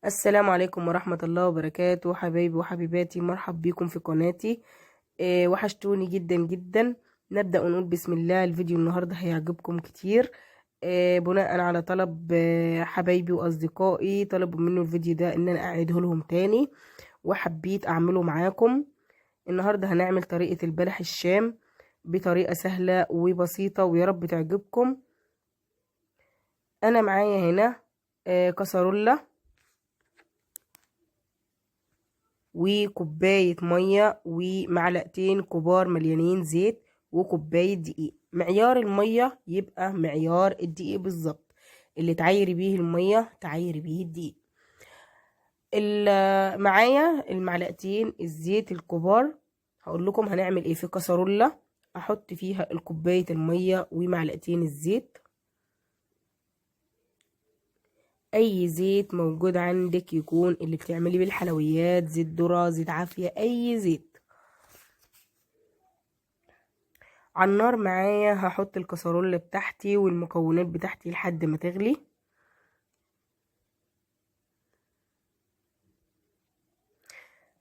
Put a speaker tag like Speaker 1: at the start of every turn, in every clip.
Speaker 1: السلام عليكم ورحمة الله وبركاته، حبايبي وحبيباتي، مرحب بيكم في قناتي. وحشتوني جدا جدا. نبدأ ونقول بسم الله. الفيديو النهاردة هيعجبكم كتير. بناء على طلب حبايبي وأصدقائي، طلبوا منه الفيديو ده إن أنا أعيده لهم تاني، وحبيت أعمله معاكم. النهاردة هنعمل طريقة البلح الشام بطريقة سهلة وبسيطة، ويا رب تعجبكم. أنا معايا هنا كسرولة وكوباية مية ومعلقتين كبار مليانين زيت وكوباية دقيق. معيار المية يبقى معيار الدقيق بالظبط، اللي تعايري بيه المية تعايري بيه الدقيق. معايا المعلقتين الزيت الكبار. هقول لكم هنعمل ايه في كسرولة. احط فيها الكوباية المية ومعلقتين الزيت، اي زيت موجود عندك، يكون اللي بتعملي بالحلويات، زيت ذرة، زيت عافية، اي زيت. على النار معايا هحط الكسرولة بتاعتي والمكونات بتاعتي لحد ما تغلي.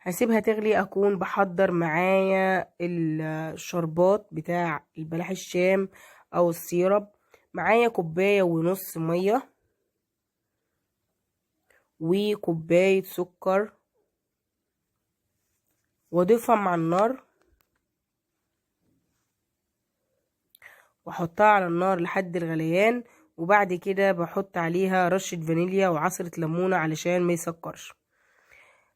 Speaker 1: هسيبها تغلي. اكون بحضر معايا الشربات بتاع البلح الشام او السيرب. معايا كوباية ونص مية وكوباية سكر، واضيفها مع النار واحطها على النار لحد الغليان. وبعد كده بحط عليها رشة فانيليا وعصرة ليمونة علشان ما يسكرش.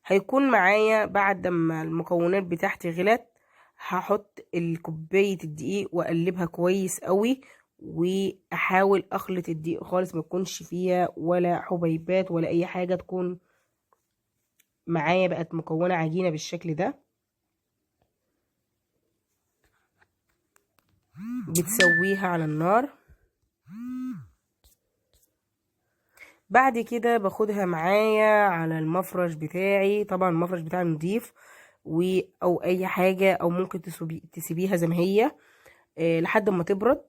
Speaker 1: هيكون معايا بعد ما المكونات بتاعتي غلت، هحط الكوباية الدقيق واقلبها كويس قوي، واحاول اخلط الدقيق خالص، ما يكونش فيها ولا حبيبات ولا اي حاجة، تكون معايا بقت مكونة عجينة بالشكل ده. بتسويها على النار. بعد كده باخدها معايا على المفرش بتاعي. طبعا المفرش بتاعي نضيف او اي حاجة، او ممكن تسيبيها زي ما هي لحد ما تبرد،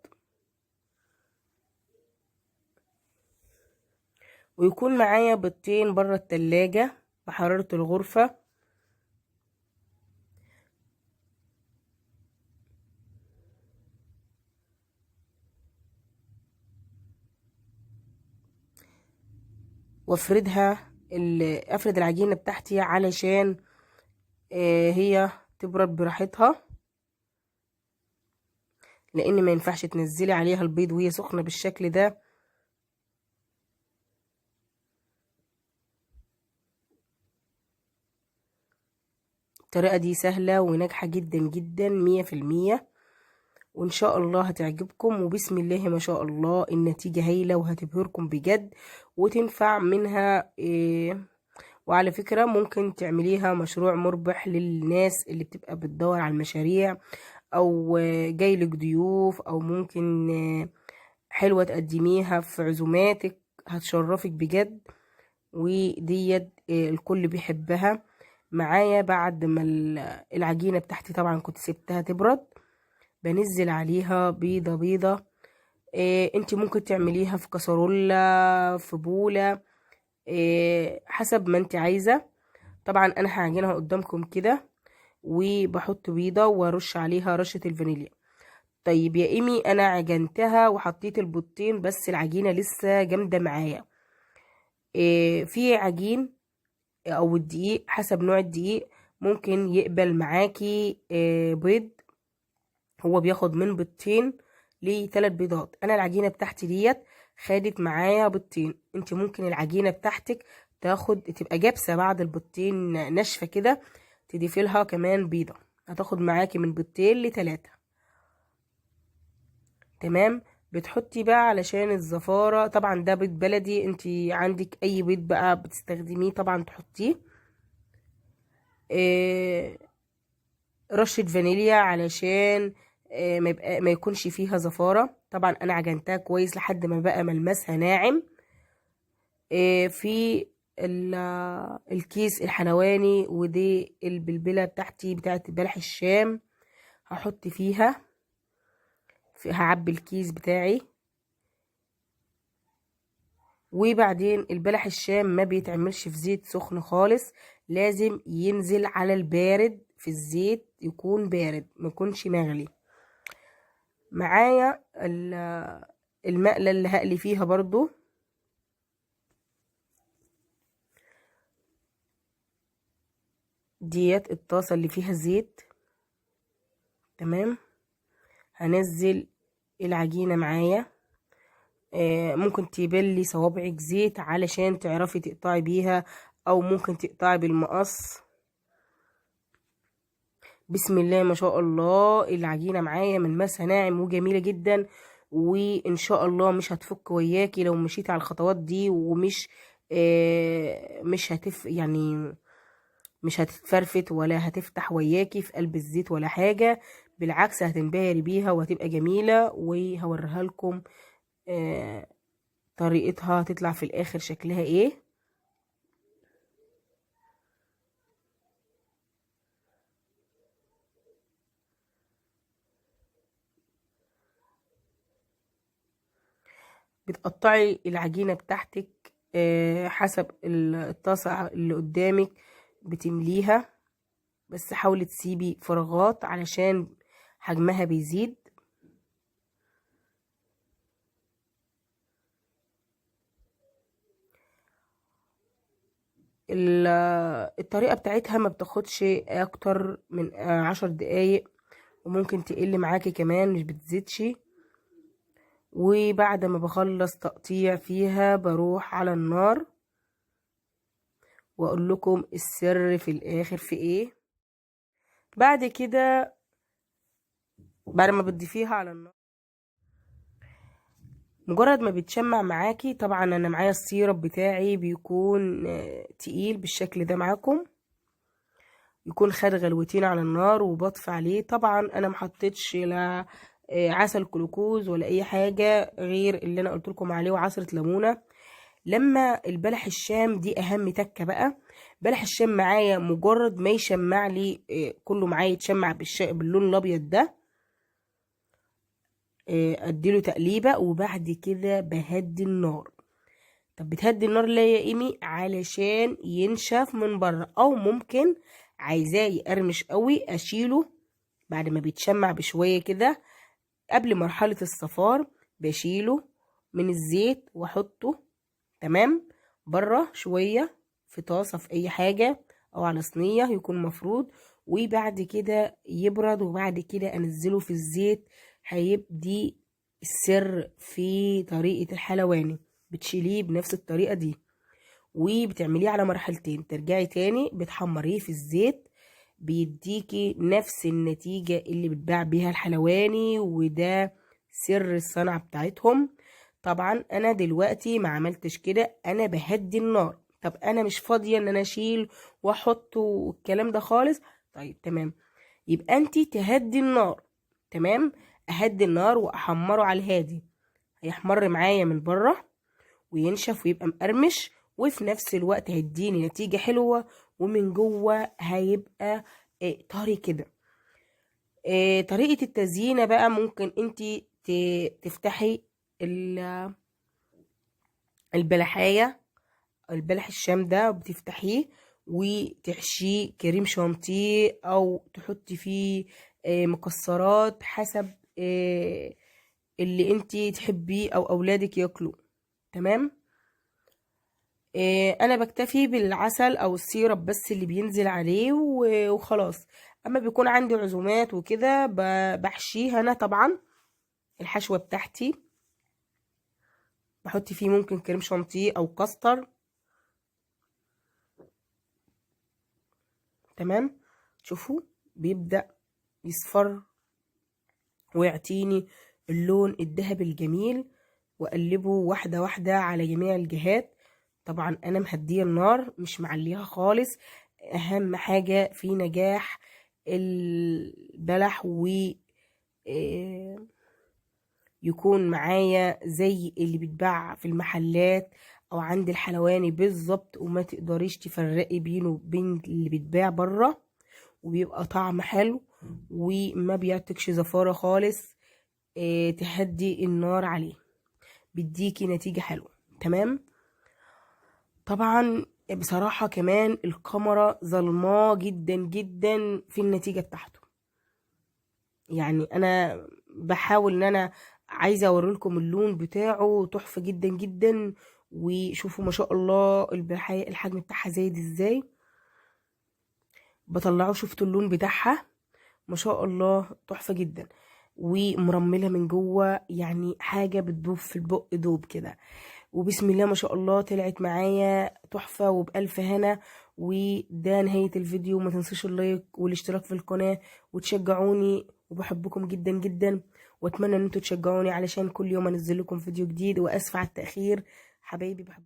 Speaker 1: ويكون معايا بيضتين بره التلاجة بحرارة الغرفة. وافردها افرد العجينة بتاعتي علشان هي تبرد براحتها، لان ما ينفعش تنزلي عليها البيض وهي سخنة بالشكل ده. الطريقة دي سهلة وناجحة جدا جدا 100%، وان شاء الله هتعجبكم. وبسم الله ما شاء الله النتيجة هايلة وهتبهركم بجد، وتنفع منها وعلى فكرة ممكن تعمليها مشروع مربح للناس اللي بتبقى بتدور على المشاريع، او جايلك ضيوف، او ممكن حلوة تقدميها في عزوماتك، هتشرفك بجد. وديت الكل بيحبها. معايا بعد ما العجينة بتاعتي طبعا كنت سبتها تبرد، بنزل عليها بيضة بيضة. انت ممكن تعمليها في كسرولة، في بولة، حسب ما انت عايزة. طبعا انا هعجنها قدامكم كده، وبحط بيضة وارش عليها رشة الفانيليا. طيب يا ايمي، انا عجنتها وحطيت البيضتين بس العجينة لسه جامدة معايا. في عجين او الدقيق حسب نوع الدقيق ممكن يقبل معاكي بيض. هو بياخد من بيضتين لثلاث بيضات. انا العجينه بتاعتي ديت خدت معايا بيضتين. انت ممكن العجينه بتاعتك تبقى جابسه بعد البيضتين ناشفه كده، تضيفي لها كمان بيضه، هتاخد معاكي من بيضتين لتلاتة. تمام. بتحطي بقى علشان الزفاره، طبعا ده بيض بلدي، انت عندك اي بيض بقى بتستخدميه طبعا تحطيه. آه، رشة فانيليا علشان ما يكونش فيها زفارة. طبعا انا عجنتها كويس لحد ما بقى ملمسها ناعم. في الكيس الحلواني، ودي البلبلة بتاعتي بتاعت بلح الشام، هحط فيها. هعبي الكيس بتاعي وبعدين البلح الشام ما بيتعملش في زيت سخن خالص، لازم ينزل على البارد في الزيت، يكون بارد ما يكونش مغلي. معايا المقلة اللي هقلي فيها برضو، ديت الطاسة اللي فيها زيت. تمام، هنزل العجينة معايا. ممكن تبلي صوابعك زيت علشان تعرفي تقطعي بيها، او ممكن تقطعي بالمقص. بسم الله ما شاء الله، العجينة معايا ملمسها ناعم وجميلة جدا، وان شاء الله مش هتفك وياكي لو مشيتي على الخطوات دي، ومش مش يعني مش هتتفرفت ولا هتفتح وياكي في قلب الزيت ولا حاجة، بالعكس هتنبهري بيها وهتبقى جميلة. وهوريها لكم طريقتها هتطلع في الاخر شكلها ايه. بتقطعي العجينة بتاعتك حسب الطاسة اللي قدامك بتمليها، بس حاولي تسيبي فراغات علشان حجمها بيزيد. الطريقة بتاعتها ما بتاخدش اكتر من 10 دقايق، وممكن تقل معاكي كمان مش بتزيدش. وبعد ما بخلص تقطيع فيها بروح على النار، واقول لكم السر في الاخر في ايه. بعد كده بعد ما بتضيفيها على النار، مجرد ما بتشمع معاكي، طبعا انا معايا السيرب بتاعي بيكون تقيل بالشكل ده معاكم، يكون خد غلوتين على النار وبطفي عليه. طبعا انا محطتش لا عسل كلوكوز ولا اي حاجه غير اللي انا قلت لكم عليه، وعصره ليمونه. لما البلح الشام دي اهم تكه بقى، بلح الشام معايا مجرد ما يشمع لي كله معايا يتشمع باللون الابيض ده، اديله تقليبه، وبعد كده بهدي النار. طب بتهدي النار ليه يا ايمي؟ علشان ينشف من بره، او ممكن عايزاه يقرمش قوي اشيله بعد ما بيتشمع بشويه كده قبل مرحله الصفار، بشيله من الزيت واحطه تمام بره شويه في طاسه في اي حاجه، او على صينيه يكون مفروض، وبعد كده يبرد، وبعد كده انزله في الزيت. هيبدي السر في طريقه الحلواني، بتشيليه بنفس الطريقه دي وبتعمليه على مرحلتين، ترجعي تاني بتحمريه في الزيت، بيديكي نفس النتيجة اللي بتباع بيها الحلواني، وده سر الصنعة بتاعتهم. طبعا انا دلوقتي ما عملتش كده، انا بهدي النار. طب انا مش فاضية ان انا اشيل واحط والكلام ده خالص. طيب تمام، يبقى انتي تهدي النار. تمام، اهدي النار واحمره على الهادي، هيحمر معايا من بره وينشف ويبقى مقرمش، وفي نفس الوقت هيديني نتيجة حلوة، ومن جوه هيبقى طري كده. طريقة التزيينة بقى، ممكن انتي تفتحي البلحاية، البلح الشام ده بتفتحيه وتحشيه كريم شانتيه، او تحطي فيه مكسرات حسب اللي انتي تحبيه او اولادك ياكلوا. تمام، انا بكتفي بالعسل او السيرب بس اللي بينزل عليه وخلاص. اما بيكون عندي عزومات وكده بحشيه انا طبعا الحشوة بتاعتي، بحط فيه ممكن كريم شانتيه او كاستر. تمام، شوفوا بيبدأ يصفر ويعطيني اللون الذهبي الجميل، واقلبه واحدة واحدة على جميع الجهات. طبعا انا مهديه النار مش معليها خالص. اهم حاجة في نجاح البلح و يكون معايا زي اللي بيتباع في المحلات او عند الحلواني بالظبط، وما تقدريش تفرقي بينه وبين اللي بيتباع بره، وبيبقى طعم حلو وما بيعطيكش زفارة خالص. تهدي النار عليه بيديكي نتيجة حلوة. تمام، طبعا بصراحة كمان الكاميرا ظلماه جدا جدا في النتيجة بتاعته. يعني انا بحاول ان انا عايزة اوريلكم اللون بتاعه تحفة جدا جدا. وشوفوا ما شاء الله الحجم بتاعها زايد ازاي، بطلعه شفتوا اللون بتاعها ما شاء الله تحفة جدا، ومرملة من جوه، يعني حاجة بتدوب في البق دوب كده. وبسم الله ما شاء الله طلعت معايا تحفة وبألف هنا. وده نهاية الفيديو، ما تنسوش اللايك والاشتراك في القناة وتشجعوني، وبحبكم جدا جدا، واتمنى ان انتوا تشجعوني علشان كل يوم انزل لكم فيديو جديد. واسف على التأخير حبايبي، بحب